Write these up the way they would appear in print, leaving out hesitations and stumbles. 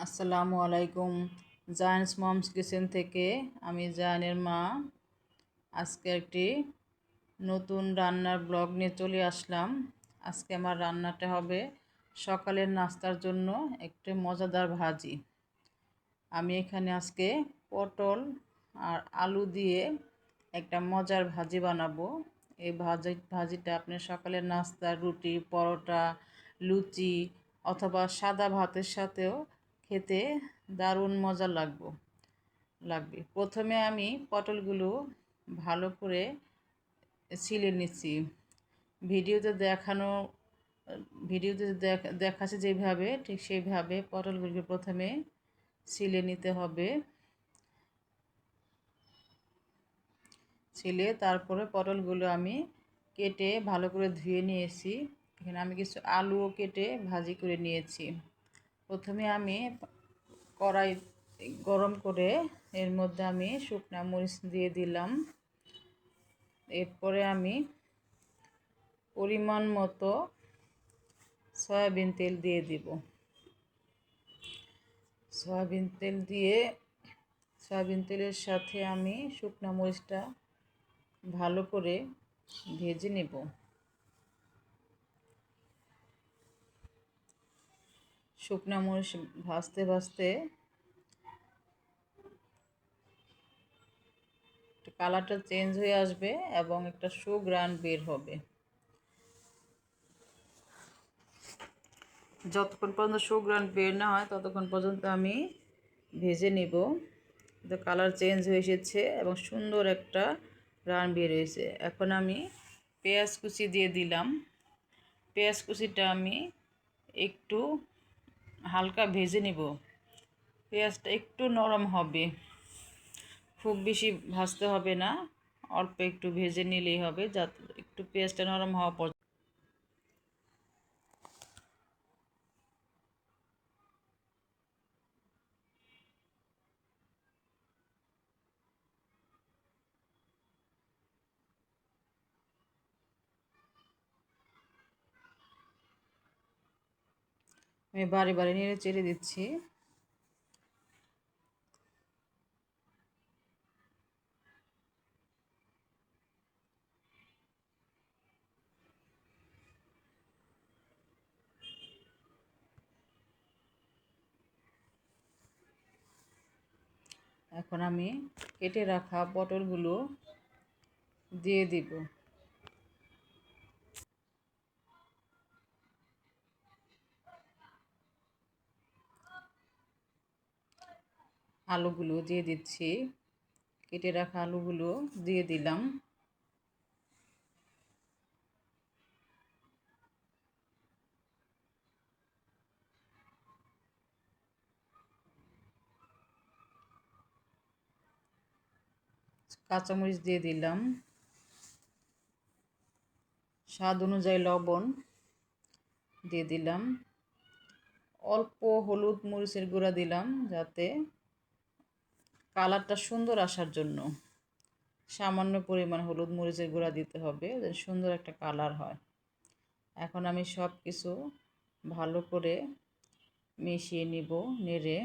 আসসালামু আলাইকুম। Giants moms kitchen থেকে আমি জায়ানের মা। আজকে একটি নতুন রান্নার ব্লগ নিয়ে চলে আসলাম। আজকে আমার রান্নাটা হবে সকালের নাস্তার জন্য একটি মজাদার ভাজি। আমি এখানে আজকে পটল আর আলু দিয়ে একটা মজার ভাজি বানাবো। এই ভাজিটা আপনি সকালের নাস্তা, রুটি, পরোটা, লুচি অথবা সাদা ভাতের সাথেও খেতে দারুণ মজা লাগবে। প্রথমে আমি পটলগুলো ভালো করে ছিলে নিচ্ছি। ভিডিওতে দেখানো ভিডিওতে দেখাচ্ছে যেভাবে, ঠিক সেইভাবে পটলগুলোকে প্রথমে ছিলে নিতে হবে। ছিলে তারপরে পটলগুলো আমি কেটে ভালো করে ধুয়ে নিয়েছি। এখানে আমি কিছু আলুও কেটে ভাজি করে নিয়েছি। প্রথমে আমি কড়াই গরম করে এর মধ্যে আমি শুকনা মরিচ দিয়ে দিলাম। এরপরে আমি পরিমাণ মতো সয়াবিন তেল দিয়ে দিব। সয়াবিন তেলের সাথে আমি শুকনা মরিচটা ভালো করে ভেজে নেব। শুকনা মরিচ ভাজতে ভাজতে কালারটা চেঞ্জ হয়ে আসবে এবং একটা সুঘ্রাণ বের হবে। যতক্ষণ পর্যন্ত সুঘ্রাণ বের না হয় ততক্ষণ পর্যন্ত আমি ভেজে নিব। তো কালার চেঞ্জ হয়ে এসেছে এবং সুন্দর একটা ঘ্রাণ বের হয়েছে। এখন আমি পেঁয়াজ কুচি দিয়ে দিলাম। পেঁয়াজ কুচিটা আমি একটু হালকা ভেজে নিব। পেঁয়াজটা একটু নরম হবে, খুব বেশি ভাজতে হবে না, অল্প একটু ভেজে নিলেই হবে, যাতে একটু পেঁয়াজটা নরম হওয়া পর্যন্ত। আমি বারে বারে নেড়ে চেড়ে দিচ্ছি। এখন আমি কেটে রাখা পটলগুলো দিয়ে দিব। আলুগুলো দিয়ে দিচ্ছি। কেটে রাখা আলুগুলো দিয়ে দিলাম। কাঁচামরিচ দিয়ে দিলাম। স্বাদ অনুযায়ী লবণ দিয়ে দিলাম। অল্প হলুদ মরিচের গুঁড়া দিলাম যাতে কালারটা সুন্দর আসার জন্য। সামান্য পরিমাণ হলুদ মরিচের গুঁড়া দিতে হবে, যেন সুন্দর একটা কালার হয়। এখন আমি সব কিছু ভালো করে মিশিয়ে নিব নেড়ে।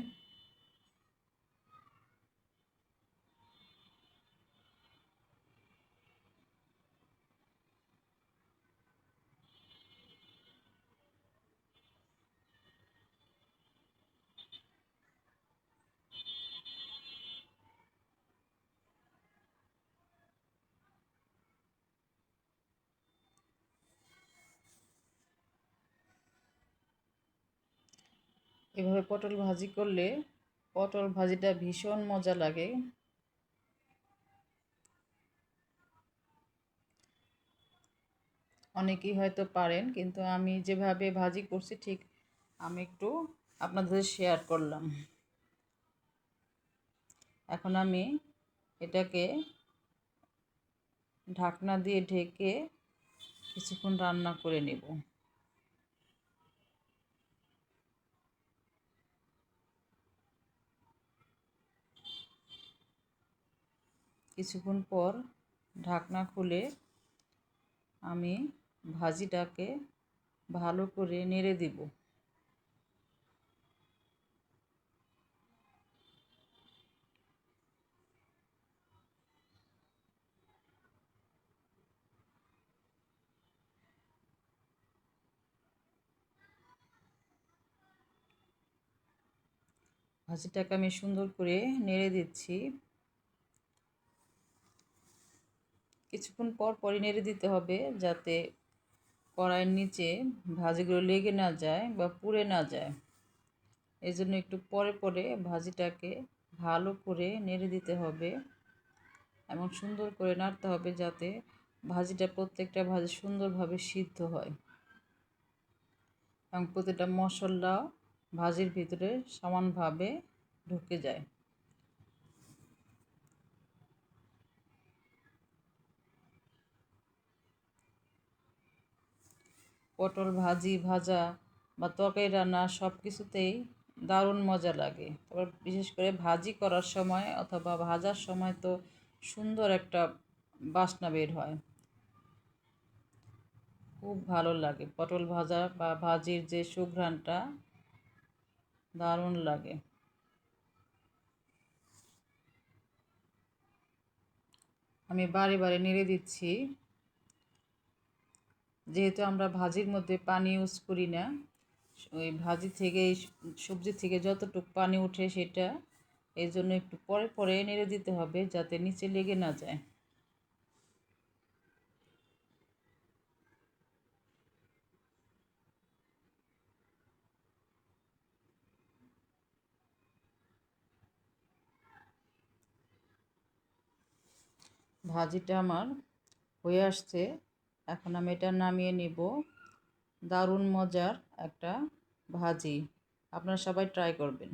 এভাবে পটল ভাজি করলে পটল ভাজিটা ভীষণ মজা লাগে। অনেকেই হয়তো পারেন, কিন্তু আমি যেভাবে ভাজি করছি ঠিক আমি একটু আপনাদের শেয়ার করলাম। এখন আমি এটাকে ঢাকনা দিয়ে ঢেকে কিছুক্ষণ রান্না করে নেব। কিছুক্ষণ পর ঢাকনা খুলে আমি ভাজিটাকে ভালো করে নেড়ে দিব। ভাজিটাকে আমি সুন্দর করে নেড়ে দিচ্ছি। কিছুক্ষণ পর পরই নেড়ে দিতে হবে যাতে কড়াইয়ের নিচে ভাজিগুলো লেগে না যায় বা পুড়ে না যায়। এই জন্য একটু পরে পরে ভাজিটাকে ভালো করে নেড়ে দিতে হবে এবং সুন্দর করে নাড়তে হবে যাতে ভাজিটা প্রত্যেকটা ভাজি সুন্দরভাবে সিদ্ধ হয় এবং প্রতিটা মশলা ভাজির ভিতরে সমানভাবে ঢুকে যায়। পটল ভাজি ভাজা বা তরকারি রান্না সব কিছুতেই দারুণ মজা লাগে। তারপর বিশেষ করে ভাজি করার সময় অথবা ভাজার সময় তো সুন্দর একটা বাসনা বের হয়, খুব ভালো লাগে। পটল ভাজা বা ভাজির যে সুঘ্রাণটা দারুণ লাগে। আমি বারে বারে নেড়ে দিচ্ছি, যেহেতু আমরা ভাজির মধ্যে পানি ইউজ করি না, ওই ভাজি থেকে সবজি থেকে যতটুকু পানি ওঠে সেটা, এই জন্য একটু পরে পরে নেড়ে দিতে হবে যাতে নিচে লেগে না যায়। ভাজিটা আমার হয়ে আসছে, এখন আমি এটা নামিয়ে নিব। দারুণ মজার একটা ভাজি, আপনারা সবাই ট্রাই করবেন।